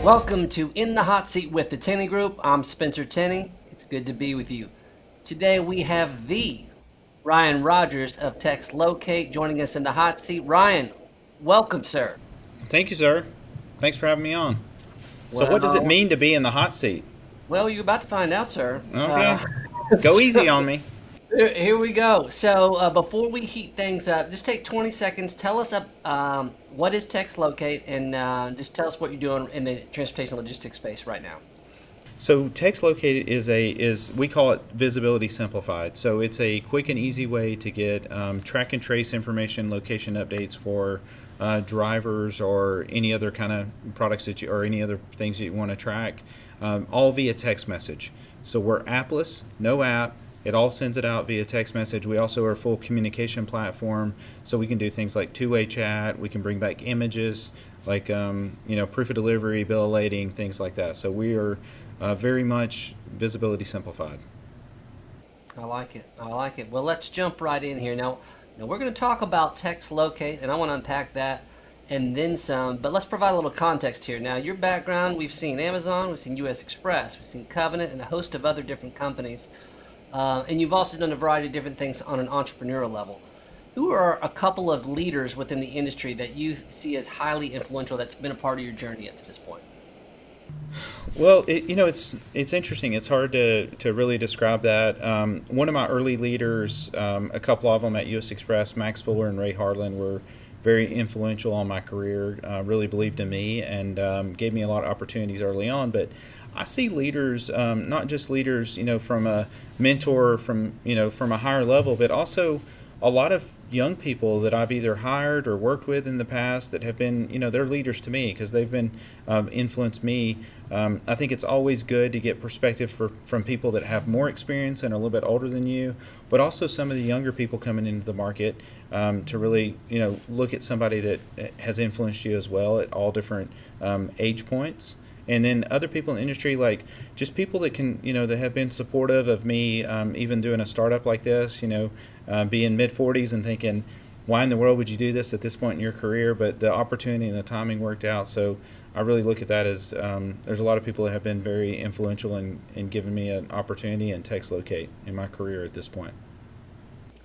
Welcome to In the Hot Seat with the Tenney Group. I'm Spencer Tenney. It's good to be with you. Today we have the Ryan Rogers of TextLocate joining us in the hot seat. Ryan, welcome, sir. Thank you, sir. Thanks for having me on. So, what does it Well, mean to be in the hot seat? well, you're about to find out, sir. Okay, go easy So on me. here we go. So before we heat things up, just take 20 seconds. Tell us what is TextLocate, and just tell us what you're doing in the transportation logistics space right now. So, text locate is we call it visibility simplified. So, it's a quick and easy way to get track and trace information, location updates for drivers or any other kind of products that you or any other things that you want to track, all via text message. So, we're appless, no app. It all sends it out via text message. We also are a full communication platform, so we can do things like two-way chat. We can bring back images, like proof of delivery, bill of lading, things like that. So we are very much visibility simplified. I like it. I like it. Well, let's jump right in here. Now we're going to talk about text locate, and I want to unpack that and then some. But let's provide a little context here. Now, your background, we've seen Amazon, we've seen US Express, we've seen Covenant, and a host of other different companies. And you've also done a variety of different things on an entrepreneurial level. Who are a couple of leaders within the industry that you see as highly influential that's been a part of your journey up to this point? Well, it's interesting. It's hard to really describe that. One of my early leaders, a couple of them at U.S. Express, Max Fuller and Ray Harlan, were very influential on my career. Really believed in me and gave me a lot of opportunities early on. But I see leaders, not just leaders, from a mentor from a higher level, but also a lot of young people that I've either hired or worked with in the past that have been, they're leaders to me because they've been influenced me. I think it's always good to get perspective from people that have more experience and are a little bit older than you, but also some of the younger people coming into the market to really, look at somebody that has influenced you as well at all different age points. And then other people in the industry, like just people that can, that have been supportive of me, even doing a startup like this, being mid 40s and thinking, why in the world would you do this at this point in your career? But the opportunity and the timing worked out. So I really look at that as there's a lot of people that have been very influential in giving me an opportunity and text locate in my career at this point.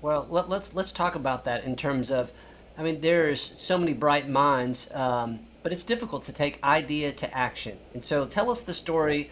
Well, let's talk about that in terms of, I mean, there's so many bright minds, but it's difficult to take idea to action. And so, tell us the story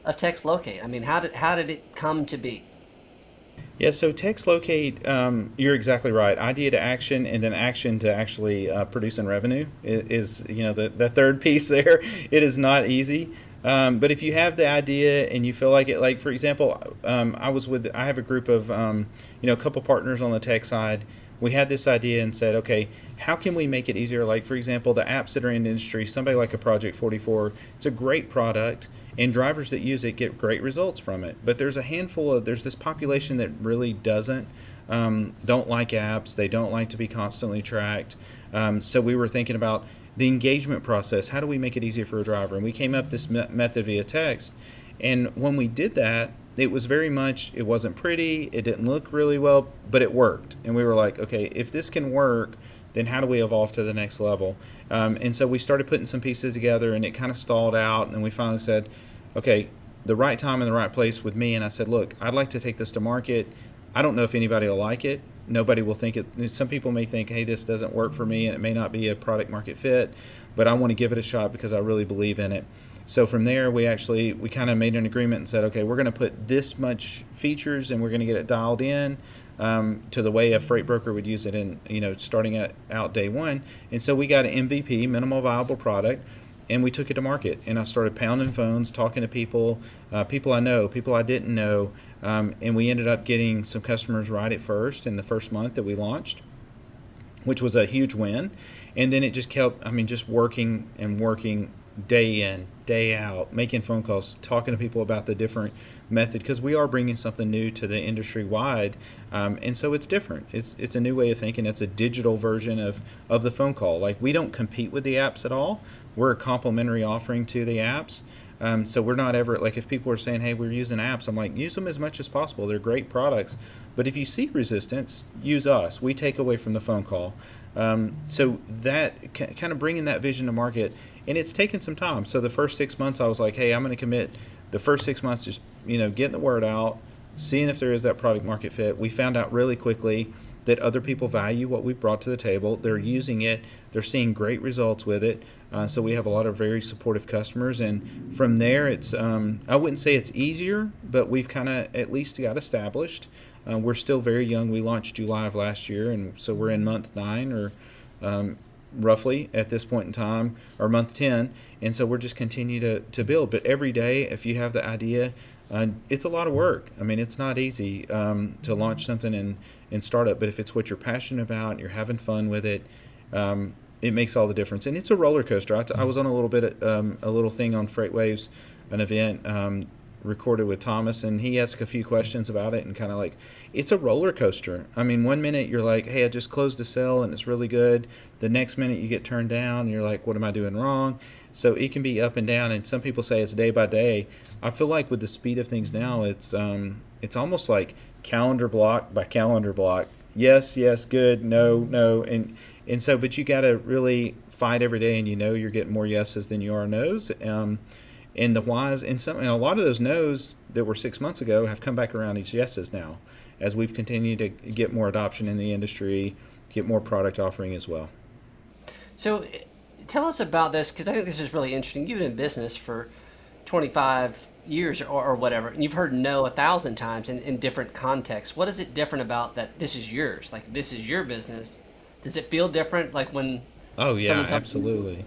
of Text Locate. I mean, how did it come to be? Yeah, so text locate, you're exactly right. Idea to action, and then action to actually producing revenue is the third piece there. It is not easy, but if you have the idea and you feel like it, like for example, I have a group of a couple partners on the tech side. We had this idea and said, okay, how can we make it easier? Like, for example, the apps that are in the industry, somebody like a Project 44, it's a great product, and drivers that use it get great results from it. But there's this population that really don't like apps. They don't like to be constantly tracked. So we were thinking about the engagement process. How do we make it easier for a driver? And we came up this method via text. And when we did that, it wasn't pretty, it didn't look really well, but it worked. And we were like, okay, if this can work, then how do we evolve to the next level? And so we started putting some pieces together and it kind of stalled out. And we finally said, okay, the right time and the right place with me. And I said, look, I'd like to take this to market. I don't know if anybody will like it. Nobody will think it. Some people may think, hey, this doesn't work for me and it may not be a product market fit, but I want to give it a shot because I really believe in it. So from there, we kind of made an agreement and said, okay, we're going to put this much features and we're going to get it dialed in to the way a freight broker would use it in, starting out day one. And so we got an MVP, minimal viable product, and we took it to market. And I started pounding phones, talking to people, people I know, people I didn't know, and we ended up getting some customers right at first in the first month that we launched, which was a huge win. And then it just kept, just working and working day in, day out, making phone calls, talking to people about the different method because we are bringing something new to the industry wide, and so it's different. It's a new way of thinking. It's a digital version of the phone call. Like we don't compete with the apps at all. We're a complementary offering to the apps. So we're not ever like if people are saying, "Hey, we're using apps," I'm like, use them as much as possible. They're great products, but if you see resistance, use us. We take away from the phone call. So that kind of bringing that vision to market, and it's taken some time. So the first 6 months, I was like, "Hey, I'm going to commit the first 6 months just getting the word out, seeing if there is that product market fit." We found out really quickly that other people value what we've brought to the table. They're using it. They're seeing great results with it. So we have a lot of very supportive customers, and from there, it's I wouldn't say it's easier, but we've kind of at least got established. We're still very young. We launched July of last year, and so we're in month 9 or roughly at this point in time, or month 10, and so we're just continue to build. But every day, if you have the idea, it's a lot of work. I mean, it's not easy to launch something and start it, but if it's what you're passionate about, you're having fun with it, it makes all the difference. And it's a roller coaster. I was on a little thing on FreightWaves, an event recorded with Thomas, and he asked a few questions about it, and kind of like, it's a roller coaster. I mean, one minute you're like, hey, I just closed a sale and it's really good. The next minute you get turned down and you're like, what am I doing wrong? So it can be up and down, and some people say it's day by day. I feel like with the speed of things now, it's almost like calendar block by calendar block. Yes, yes, good, no, no, and so, but you got to really fight every day, and you're getting more yeses than you are nos. And the whys, and a lot of those no's that were 6 months ago have come back around as yeses now, as we've continued to get more adoption in the industry, get more product offering as well. So tell us about this, because I think this is really interesting. You've been in business for 25 years or whatever, and you've heard no 1,000 times in different contexts. What is it different about that this is yours? Like, this is your business. Does it feel different, like when Oh yeah, someone's helping absolutely. you?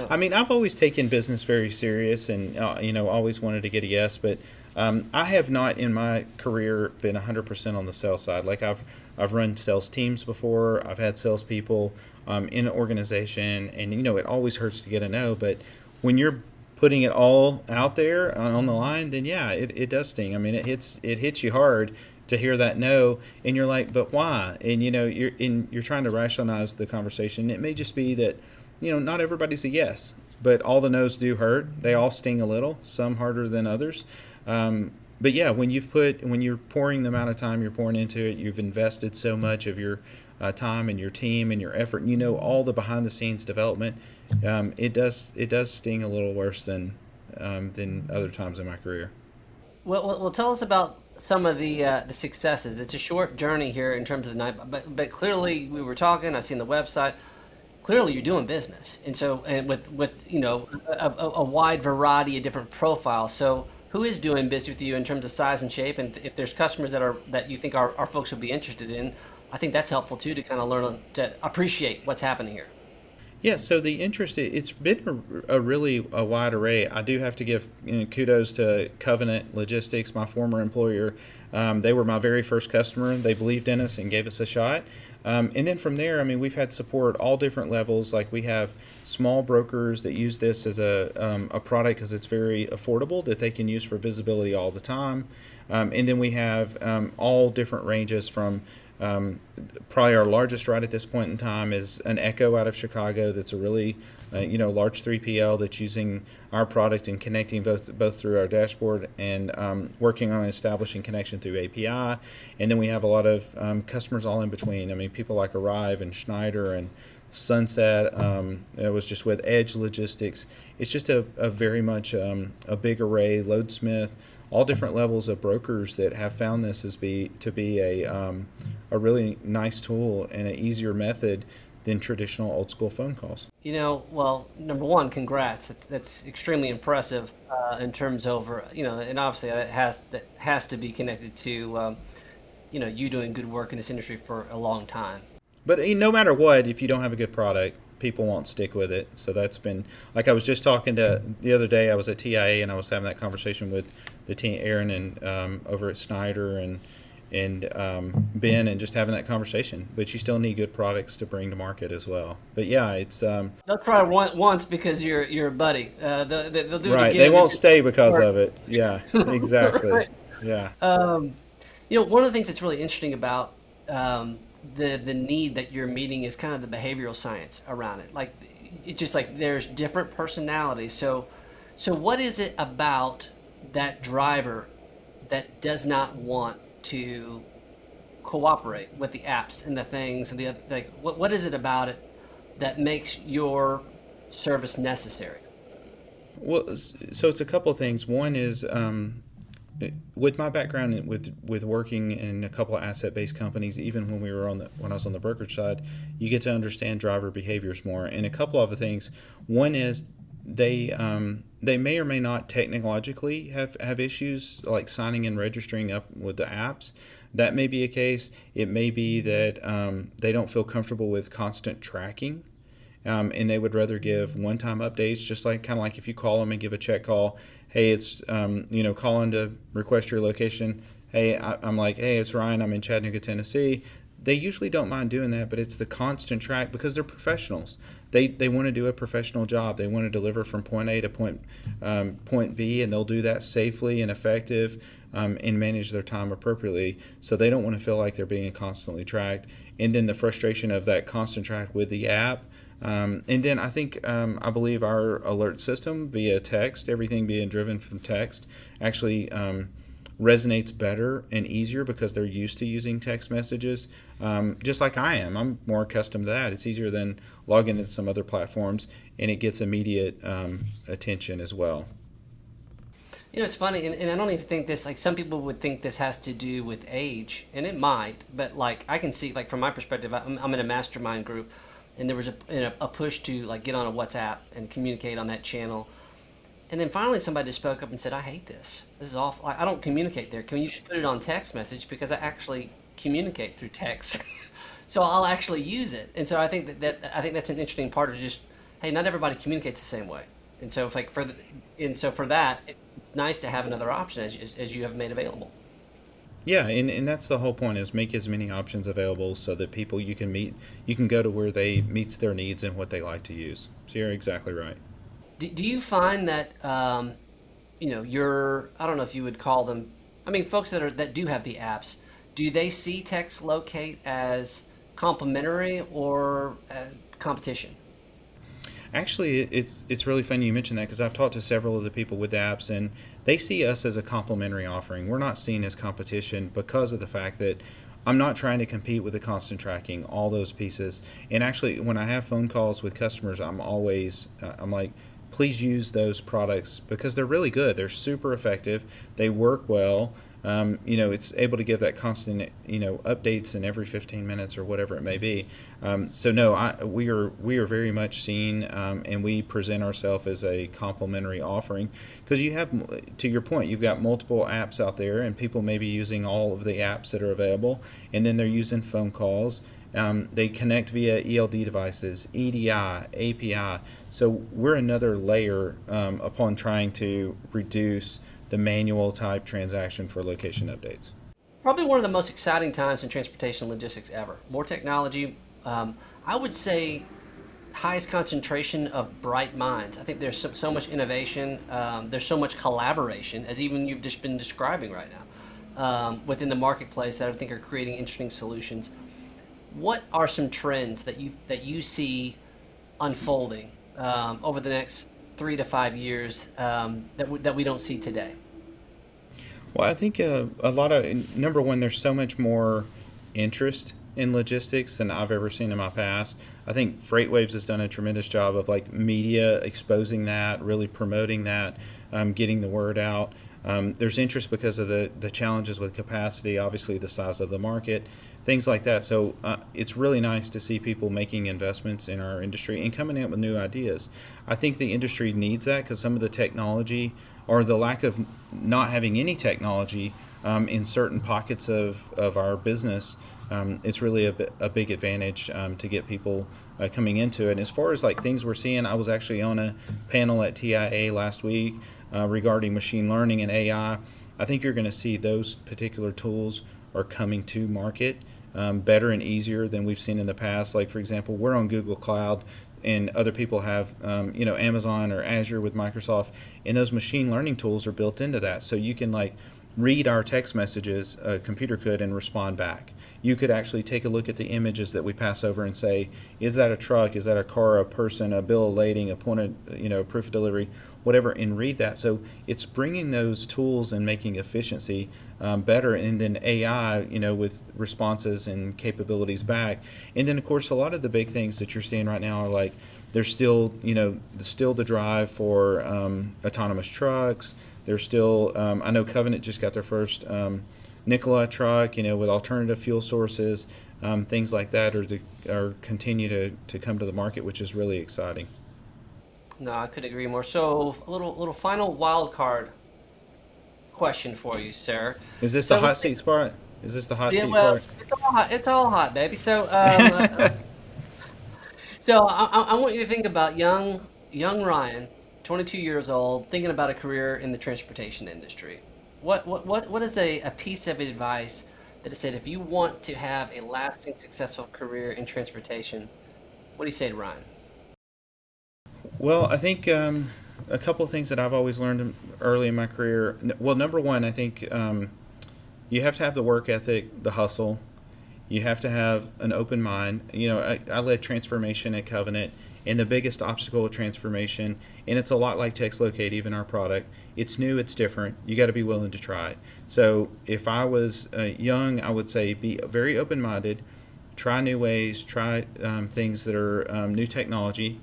I mean, I've always taken business very serious, and always wanted to get a yes. But I have not in my career been 100% on the sales side. Like I've run sales teams before. I've had salespeople in an organization, and it always hurts to get a no. But when you're putting it all out there on the line, then yeah, it does sting. I mean, it hits you hard to hear that no, and you're like, but why? And you're trying to rationalize the conversation. It may just be that not everybody's a yes, but all the no's do hurt. They all sting a little, some harder than others. But yeah, when you're pouring the amount of time you're pouring into it, you've invested so much of your time and your team and your effort, and all the behind the scenes development. It does sting a little worse than other times in my career. Well, tell us about some of the successes. It's a short journey here in terms of the night, but clearly we were talking. I've seen the website. Clearly you're doing business, and so and with a wide variety of different profiles. So who is doing business with you in terms of size and shape, and if there's customers that you think our folks would be interested in, I think that's helpful too, to kind of learn to appreciate what's happening here. Yeah, so the interest, it's been a really a wide array. I do have to give kudos to Covenant Logistics, my former employer. They were my very first customer. They believed in us and gave us a shot. And then from there, I mean, we've had support all different levels. Like we have small brokers that use this as a product because it's very affordable, that they can use for visibility all the time. And then we have all different ranges from probably our largest right at this point in time is an Echo out of Chicago. That's a really large 3PL that's using our product and connecting both through our dashboard and working on establishing connection through API. And then we have a lot of customers all in between. I mean, people like Arrive and Schneider and Sunset. It was just with Edge Logistics. It's just a very much a big array. Loadsmith, all different levels of brokers that have found this to be a really nice tool and an easier method than traditional old school phone calls. Well, number one, congrats. That's extremely impressive in terms of, and obviously that has to be connected to, you doing good work in this industry for a long time. But no matter what, if you don't have a good product, people won't stick with it. So that's been like I was just talking to the other day. I was at TIA and I was having that conversation with the team, Aaron and over at Snyder and Ben, and just having that conversation. But you still need good products to bring to market as well. But yeah, it's They'll try once because you're a buddy. They'll do it right. They again won't because stay because or of it. Yeah, exactly. right. Yeah. One of the things that's really interesting about the need that you're meeting is kind of the behavioral science around it. Like it's just like there's different personalities. So So what is it about that driver that does not want to cooperate with the apps and the things and the other, like what is it about it that makes your service necessary? Well, so it's a couple of things. One is with my background with working in a couple of asset-based companies, even when we were when I was on the brokerage side, you get to understand driver behaviors more. And a couple of other things. One is they may or may not technologically have issues like signing and registering up with the apps. That may be a case. It may be that they don't feel comfortable with constant tracking, and they would rather give one-time updates, just like kind of like if you call them and give a check call. Hey, it's calling to request your location. Hey, I'm like, hey, it's Ryan. I'm in Chattanooga, Tennessee. They usually don't mind doing that, but it's the constant track because they're professionals. They want to do a professional job. They want to deliver from point A to point B, and they'll do that safely and effective, and manage their time appropriately. So they don't want to feel like they're being constantly tracked. And then the frustration of that constant track with the app. And then I believe our alert system via text, everything being driven from text, actually resonates better and easier because they're used to using text messages. Just like I am, I'm more accustomed to that. It's easier than logging into some other platforms, and it gets immediate attention as well. It's funny, and I don't even think this, like, some people would think this has to do with age, and it might, but, like, I can see, like, from my perspective, I'm in a mastermind group, and there was a push to, like, get on a WhatsApp and communicate on that channel. And then finally somebody just spoke up and said, I hate this. This is awful. I don't communicate there. Can you just put it on text message? Because I actually communicate through text. So I'll actually use it. And so I think I think that's an interesting part of just, hey, not everybody communicates the same way. And so if like and so for that, it's nice to have another option as you have made available. Yeah, and that's the whole point is make as many options available so that people you can go to where they meets their needs and what they like to use. So you're exactly right. Do you find that I don't know if you would call them, I mean, folks that do have the apps, do they see text locate as complementary or competition? Actually, it's really funny you mentioned that because I've talked to several of the people with the apps, and they see us as a complementary offering. We're not seen as competition because of the fact that I'm not trying to compete with the constant tracking, all those pieces. And actually, when I have phone calls with customers, I'm like, please use those products because they're really good. They're super effective. They work well. It's able to give that constant, updates in every 15 minutes or whatever it may be. So no, we are very much seen, and we present ourselves as a complementary offering because you have, to your point, you've got multiple apps out there, and people may be using all of the apps that are available, and then they're using phone calls. They connect via ELD devices, EDI, API. So we're another layer upon trying to reduce the manual type transaction for location updates. Probably one of the most exciting times in transportation logistics ever. More technology. I would say highest concentration of bright minds. I think there's so much innovation. There's so much collaboration, as even you've just been describing right now, within the marketplace that I think are creating interesting solutions. What are some trends that you see unfolding over the next 3 to 5 years that we don't see today? Well, I think a lot of number one, there's so much more interest in logistics than I've ever seen in my past. I think FreightWaves has done a tremendous job of like media exposing that, really promoting that, getting the word out. There's interest because of the challenges with capacity, obviously the size of the market, things like that. So it's really nice to see people making investments in our industry and coming up with new ideas. I think the industry needs that because some of the technology or the lack of not having any technology in certain pockets of our business, it's really a big advantage to get people coming into it. And as far as like things we're seeing, I was actually on a panel at TIA last week regarding machine learning and AI. I think you're going to see those particular tools are coming to market better and easier than we've seen in the past. Like, for example, we're on Google Cloud and other people have, Amazon or Azure with Microsoft, and those machine learning tools are built into that. So you can like read our text messages, a computer could, and respond back. you could actually take a look at the images that we pass over and say, is that a truck? Is that a car, a person, a bill of lading, a point of, proof of delivery, whatever, and read that. So it's bringing those tools and making efficiency better, and then AI, with responses and capabilities back. And then, of course, a lot of the big things that you're seeing right now are like, there's still, still the drive for autonomous trucks. There's still, I know Covenant just got their first Nikola truck, with alternative fuel sources, things like that, are continue to come to the market, which is really exciting. No, I could agree more. So, a little final wild card question for you, sir. Is this the So hot let's seat spot? Is this the hot yeah, seat well, part? it's all hot. It's all hot, baby. So, I want you to think about young Ryan, 22 years old, thinking about a career in the transportation industry. What is a piece of advice that it said if you want to have a lasting, successful career in transportation, what do you say to Ryan? Well, I think a couple of things that I've always learned early in my career. Well, number one, I think you have to have the work ethic, the hustle. You have to have an open mind. I led transformation at Covenant, and the biggest obstacle of transformation, and it's a lot like TextLocate, even our product. It's new, it's different. You got to be willing to try it. So if I was young, I would say be very open minded, try new ways, try things that are new technology,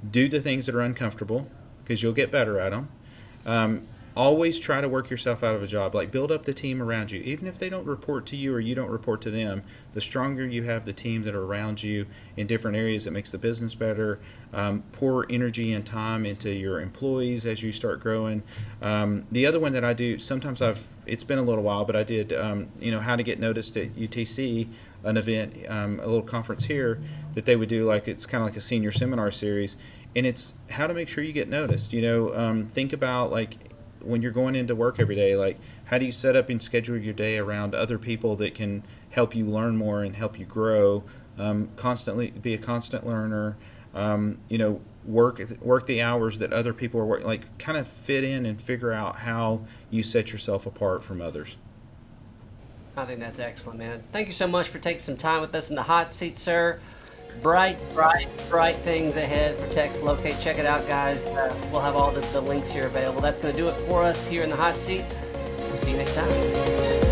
do the things that are uncomfortable because you'll get better at them. Always try to work yourself out of a job. Like, build up the team around you. Even if they don't report to you or you don't report to them, the stronger you have the team that are around you in different areas, it makes the business better. Pour energy and time into your employees as you start growing. The other one that I do, sometimes it's been a little while, but I did, how to get noticed at UTC, an event, a little conference here that they would do, like, it's kind of like a senior seminar series. And it's how to make sure you get noticed. Think about, like, when you're going into work every day, like, how do you set up and schedule your day around other people that can help you learn more and help you grow, constantly be a constant learner, work the hours that other people are working, like, kind of fit in and figure out how you set yourself apart from others. I think that's excellent, man. Thank you so much for taking some time with us in the hot seat, sir. Bright, bright, bright things ahead for TextLocate. Check it out, guys. We'll have all the links here available. That's going to do it for us here in the hot seat. We'll see you next time.